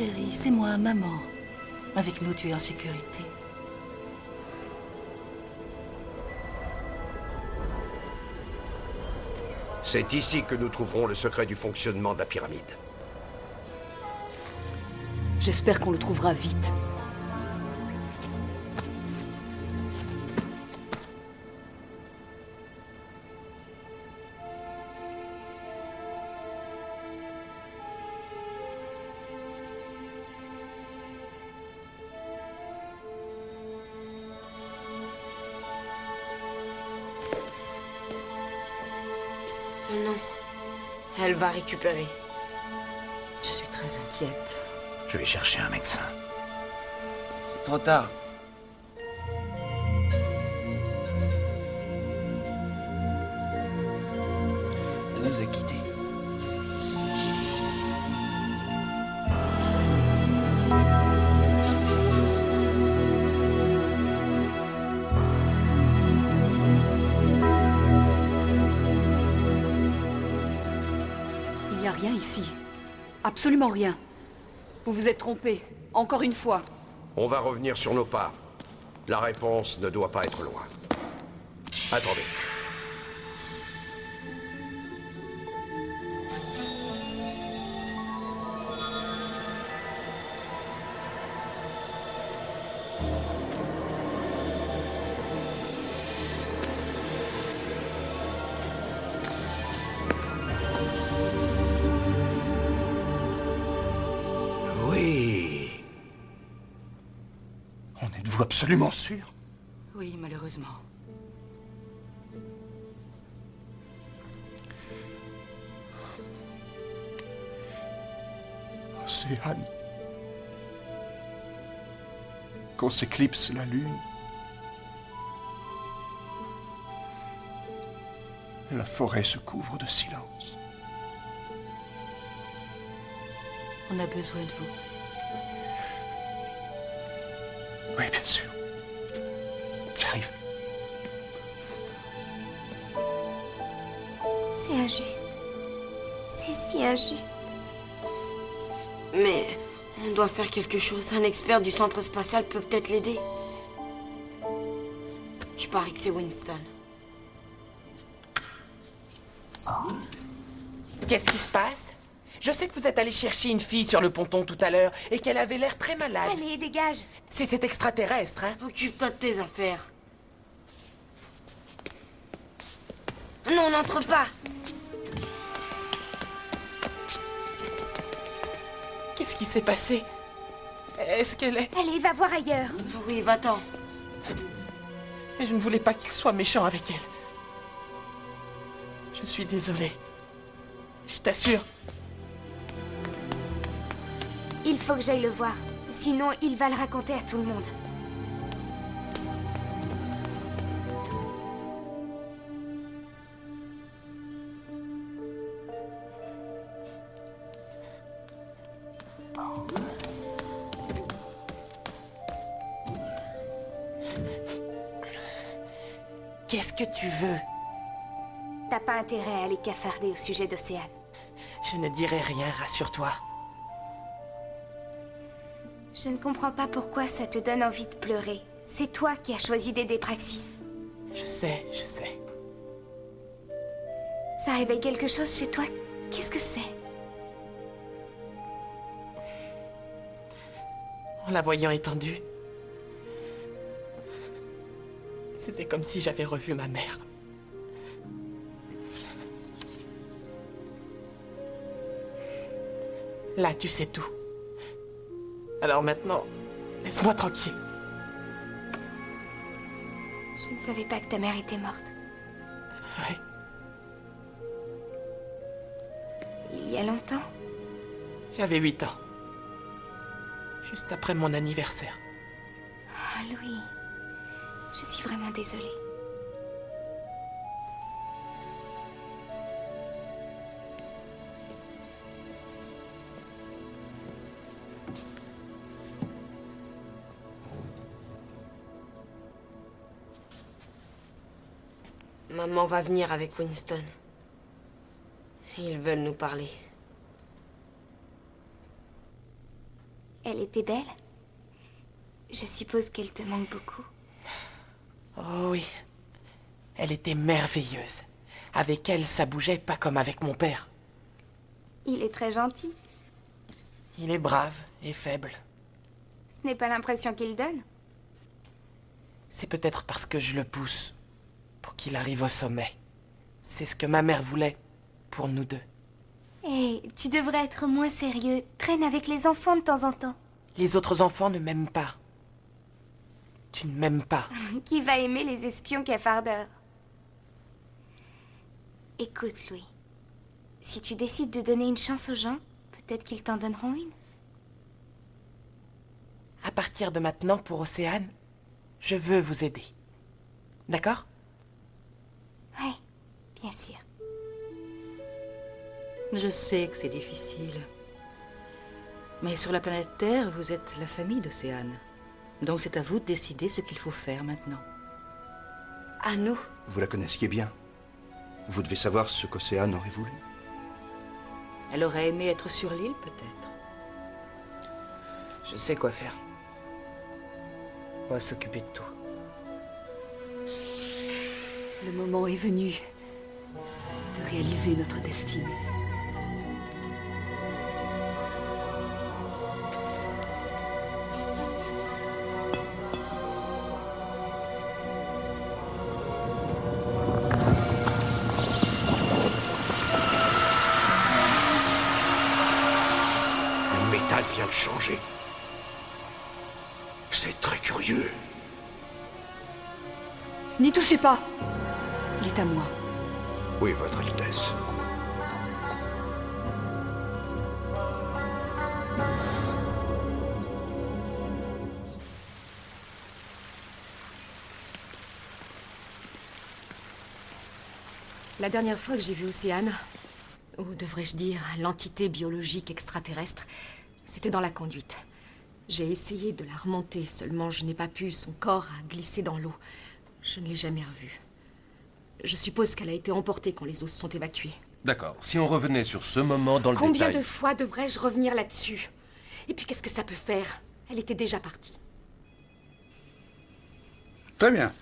chérie, c'est moi, maman. Avec nous, tu es en sécurité. C'est ici que nous trouverons le secret du fonctionnement de la pyramide. J'espère qu'on le trouvera vite. Non. Elle va récupérer. Je suis très inquiète. Je vais chercher un médecin. C'est trop tard. Elle nous a quittés. Il n'y a rien ici. Absolument rien. Vous vous êtes trompé. Encore une fois. On va revenir sur nos pas. La réponse ne doit pas être loin. Attendez. Oui. En êtes-vous absolument sûr? Oui, malheureusement. Océane. Quand s'éclipse la lune, la forêt se couvre de silence. On a besoin de vous. Oui, bien sûr. J'arrive. C'est injuste. C'est si injuste. Mais on doit faire quelque chose. Un expert du centre spatial peut peut-être l'aider. Je parie que c'est Winston. Qu'est-ce qui se passe? Je sais que vous êtes allé chercher une fille sur le ponton tout à l'heure et qu'elle avait l'air très malade. Allez, dégage. C'est cet extraterrestre, hein? Occupe-toi de tes affaires. Non, n'entre pas. Qu'est-ce qui s'est passé? Est-ce qu'elle est... Allez, va voir ailleurs. Oui, va-t'en. Mais je ne voulais pas qu'il soit méchant avec elle. Je suis désolé. Je t'assure. Il faut que j'aille le voir. Sinon, il va le raconter à tout le monde. Qu'est-ce que tu veux? T'as pas intérêt à aller cafarder au sujet d'Océane. Je ne dirai rien, rassure-toi. Je ne comprends pas pourquoi ça te donne envie de pleurer. C'est toi qui as choisi d'aider Praxis. Je sais, je sais. Ça réveille quelque chose chez toi. Qu'est-ce que c'est? En la voyant étendue, c'était comme si j'avais revu ma mère. Là, tu sais tout. Alors maintenant, laisse-moi tranquille. Je ne savais pas que ta mère était morte. Ouais. Il y a longtemps? J'avais 8 ans. Juste après mon anniversaire. Ah, Louis. Je suis vraiment désolée. Maman va venir avec Winston. Ils veulent nous parler. Elle était belle? Je suppose qu'elle te manque beaucoup. Oh oui. Elle était merveilleuse. Avec elle, ça bougeait pas comme avec mon père. Il est très gentil. Il est brave et faible. Ce n'est pas l'impression qu'il donne. C'est peut-être parce que je le pousse pour qu'il arrive au sommet. C'est ce que ma mère voulait pour nous deux. Hé, tu devrais être moins sérieux. Traîne avec les enfants de temps en temps. Les autres enfants ne m'aiment pas. Tu ne m'aimes pas. Qui va aimer les espions cafardeurs? Écoute, Louis. Si tu décides de donner une chance aux gens, peut-être qu'ils t'en donneront une. À partir de maintenant, pour Océane, je veux vous aider. D'accord? Oui, bien sûr. Je sais que c'est difficile. Mais sur la planète Terre, vous êtes la famille d'Océane. Donc c'est à vous de décider ce qu'il faut faire maintenant. À nous. Vous la connaissiez bien. Vous devez savoir ce qu'Océane aurait voulu. Elle aurait aimé être sur l'île, peut-être. Je sais quoi faire. On va s'occuper de tout. Le moment est venu de réaliser notre destinée. Le métal vient de changer. C'est très curieux. N'y touchez pas! Il est à moi. Oui, Votre Altesse. La dernière fois que j'ai vu Océane, ou devrais-je dire l'entité biologique extraterrestre, c'était dans la conduite. J'ai essayé de la remonter, seulement je n'ai pas pu, son corps a glissé dans l'eau. Je ne l'ai jamais revue. Je suppose qu'elle a été emportée quand les os sont évacués. D'accord. Si on revenait sur ce moment dans le Combien détail... de fois devrais-je revenir là-dessus? Et puis qu'est-ce que ça peut faire? Elle était déjà partie. Très bien.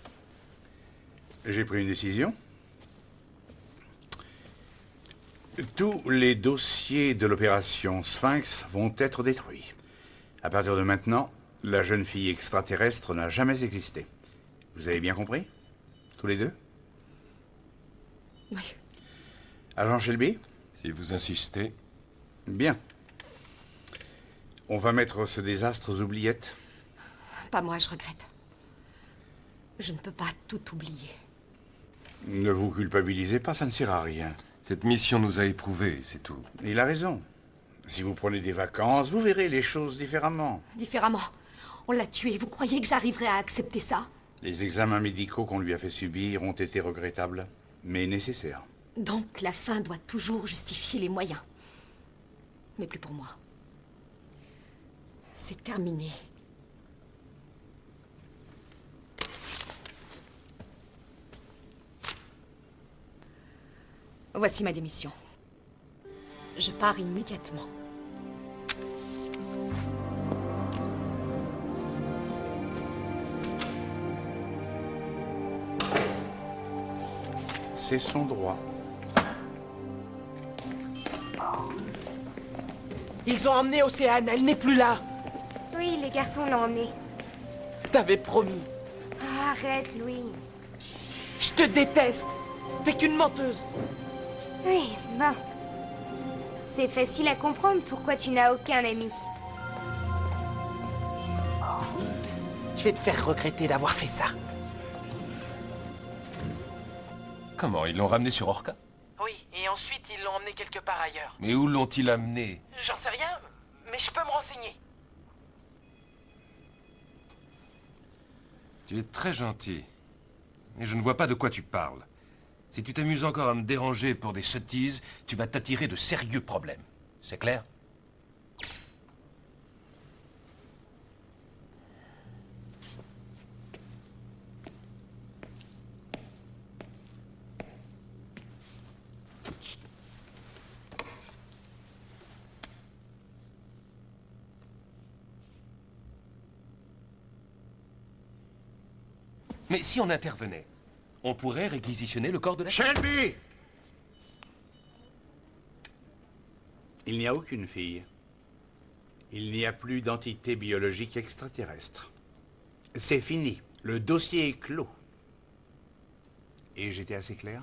J'ai pris une décision. Tous les dossiers de l'opération Sphinx vont être détruits. À partir de maintenant, la jeune fille extraterrestre n'a jamais existé. Vous avez bien compris? Tous les deux? Oui. Agent Shelby? Si vous insistez... Bien. On va mettre ce désastre aux oubliettes. Pas moi, je regrette. Je ne peux pas tout oublier. Ne vous culpabilisez pas, ça ne sert à rien. Cette mission nous a éprouvés, c'est tout. Il a raison. Si vous prenez des vacances, vous verrez les choses différemment. Différemment. On l'a tué. Vous croyez que j'arriverai à accepter ça? Les examens médicaux qu'on lui a fait subir ont été regrettables, mais nécessaires. Donc la fin doit toujours justifier les moyens. Mais plus pour moi. C'est terminé. Voici ma démission. Je pars immédiatement. C'est son droit. Ils ont emmené Océane, elle n'est plus là. Oui, les garçons l'ont emmené. T'avais promis. Ah, arrête, Louis. Je te déteste. T'es qu'une menteuse. Oui, bon. C'est facile à comprendre pourquoi tu n'as aucun ami. Je vais te faire regretter d'avoir fait ça. Comment, ils l'ont ramené sur Orca? Oui, et ensuite ils l'ont emmené quelque part ailleurs. Mais où l'ont-ils amené? J'en sais rien, mais je peux me renseigner. Tu es très gentil. Mais je ne vois pas de quoi tu parles. Si tu t'amuses encore à me déranger pour des sottises, tu vas t'attirer de sérieux problèmes. C'est clair? Mais si on intervenait, on pourrait réquisitionner le corps de la... Shelby! Il n'y a aucune fille. Il n'y a plus d'entité biologique extraterrestre. C'est fini. Le dossier est clos. Et j'étais assez clair?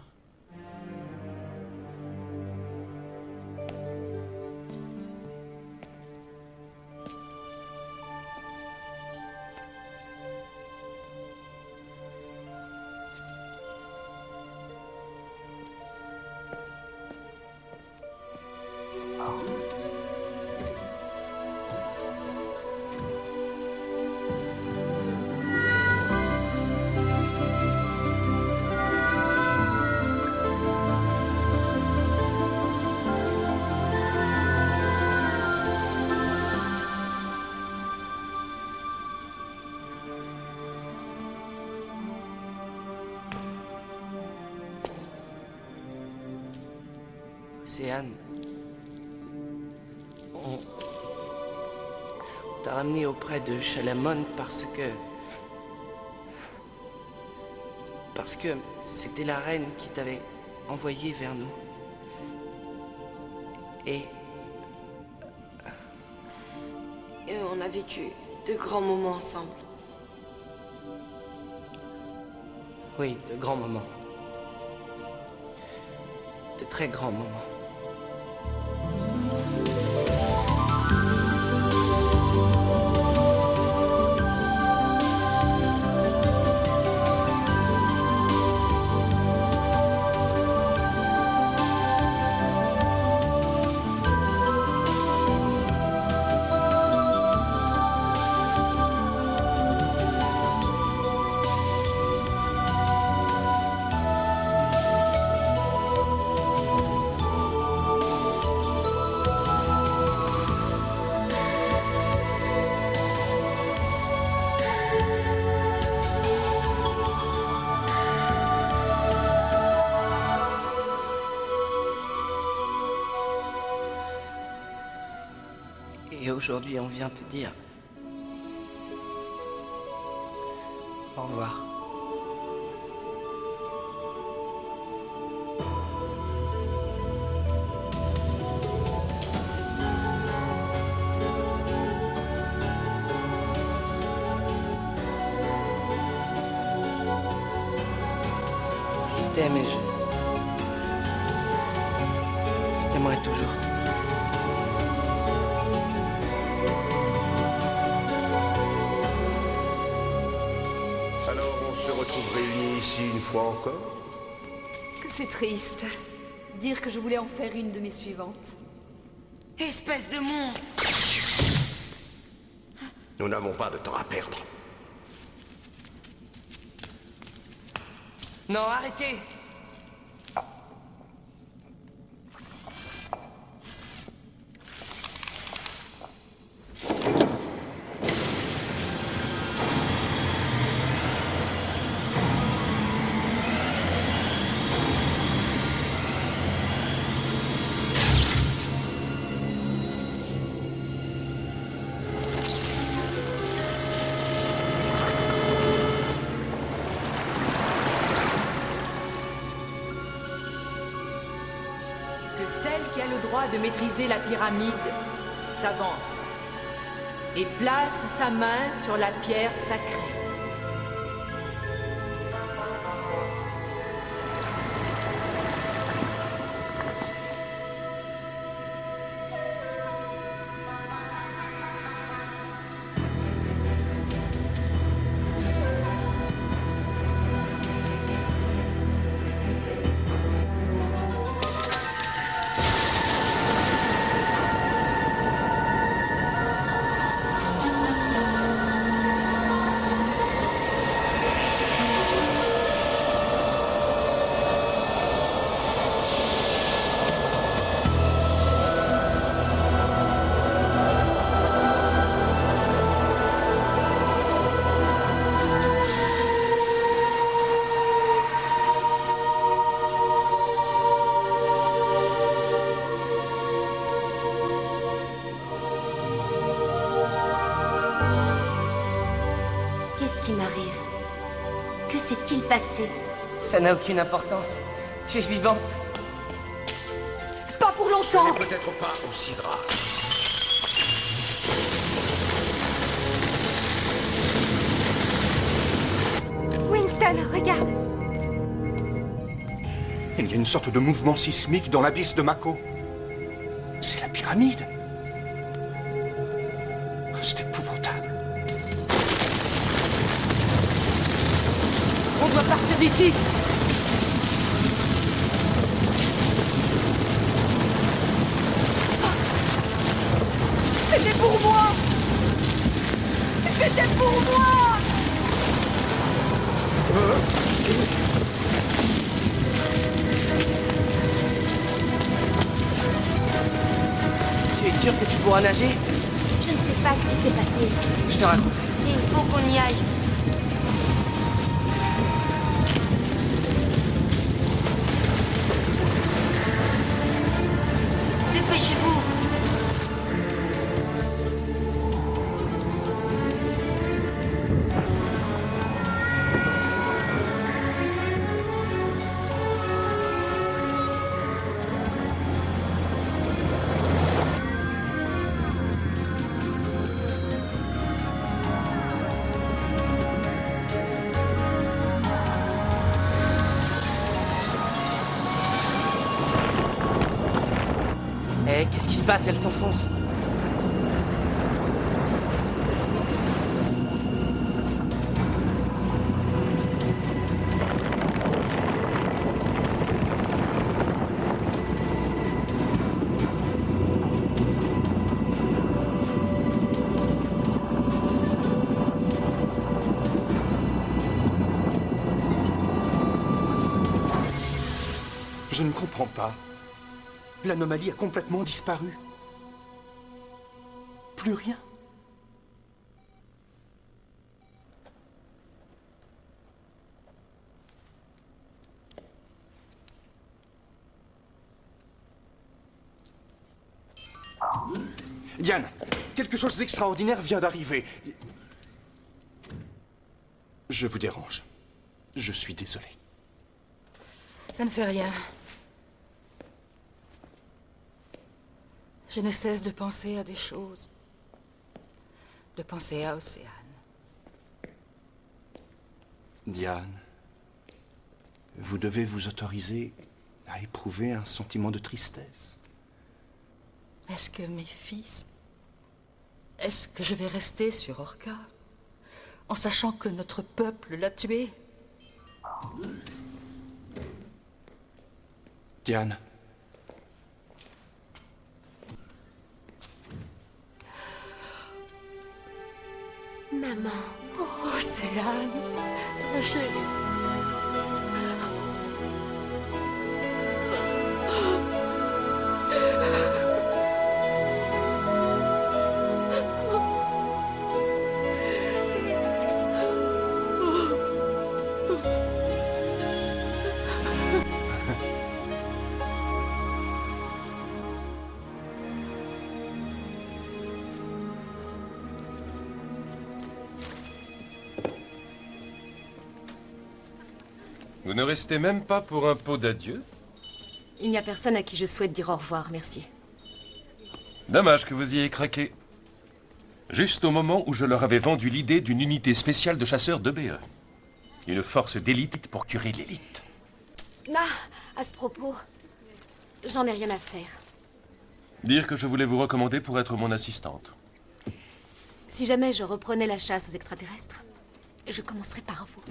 Océane, on t'a ramené auprès de Shalamon parce que c'était la reine qui t'avait envoyé vers nous. Et on a vécu de grands moments ensemble. oui, de grands moments. De très grands moments. Et aujourd'hui, on vient te dire au revoir. Je t'aime et je t'aimerai toujours. Alors on se retrouve réunis ici une fois encore? Que c'est triste. Dire que je voulais en faire une de mes suivantes. Espèce de monstre! Nous n'avons pas de temps à perdre. Non, arrêtez! Le droit de maîtriser la pyramide s'avance et place sa main sur la pierre sacrée. passé. Ça n'a aucune importance. Tu es vivante. Pas pour Ce longtemps! n'est peut-être pas aussi grave. Winston, regarde. Il y a une sorte de mouvement sismique dans l'abysse de Mako. C'est la pyramide. C'est épouvantable. On doit partir d'ici. C'était pour moi! C'était pour moi! Tu es sûr que tu pourras nager? Je ne sais pas ce qui s'est passé. Je te raconte. Il faut qu'on y aille. Dépêchez-vous. Eh, qu'est-ce qui se passe? Elle s'enfonce. Je ne comprends pas. L'anomalie a complètement disparu. Plus rien. Diane, quelque chose d'extraordinaire vient d'arriver. Je vous dérange. Je suis désolé. Ça ne fait rien. Je ne cesse de penser à des choses. De penser à Océane. Diane, vous devez vous autoriser à éprouver un sentiment de tristesse. Est-ce que mes fils... Est-ce que je vais rester sur Orca en sachant que notre peuple l'a tué? Diane. Maman. Oh, Océane, ma chérie. Vous ne restez même pas pour un pot d'adieu? Il n'y a personne à qui je souhaite dire au revoir, merci. Dommage que vous y ayez craqué. Juste au moment où je leur avais vendu l'idée d'une unité spéciale de chasseurs d'EBE. Une force d'élite pour tuer l'élite. À ce propos, j'en ai rien à faire. Dire que je voulais vous recommander pour être mon assistante. Si jamais je reprenais la chasse aux extraterrestres, je commencerai par vous.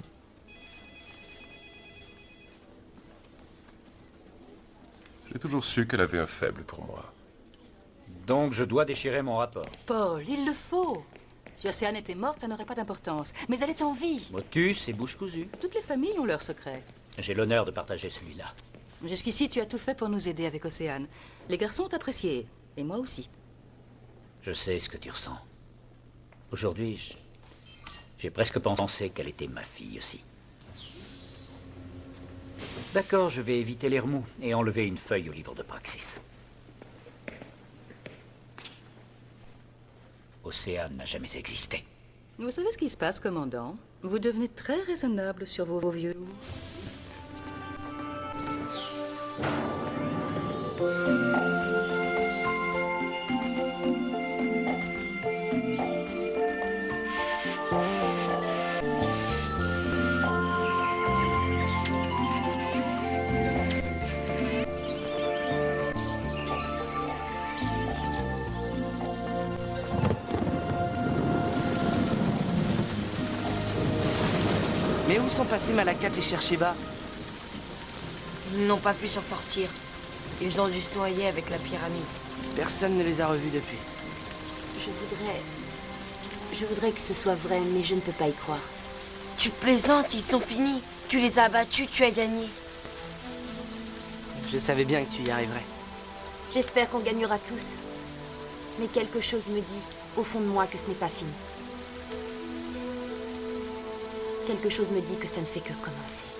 J'ai toujours su qu'elle avait un faible pour moi. Donc je dois déchirer mon rapport. Paul, il le faut. Si Océane était morte, ça n'aurait pas d'importance. Mais elle est en vie. Motus et bouche cousue. Toutes les familles ont leurs secrets. J'ai l'honneur de partager celui-là. Jusqu'ici, tu as tout fait pour nous aider avec Océane. Les garçons ont apprécié. Et moi aussi. Je sais ce que tu ressens. Aujourd'hui, j'ai presque pensé qu'elle était ma fille aussi. D'accord, je vais éviter les remous et enlever une feuille au livre de Praxis. Océane n'a jamais existé. Vous savez ce qui se passe, commandant? Vous devenez très raisonnable sur vos vieux loups. Mais où sont passés Malakat et Chercheva? Ils n'ont pas pu s'en sortir. Ils ont dû se noyer avec la pyramide. Personne ne les a revus depuis. Je voudrais que ce soit vrai, mais je ne peux pas y croire. Tu plaisantes, ils sont finis. Tu les as battus, tu as gagné. Je savais bien que tu y arriverais. J'espère qu'on gagnera tous. Mais quelque chose me dit, au fond de moi, que ce n'est pas fini. Quelque chose me dit que ça ne fait que commencer.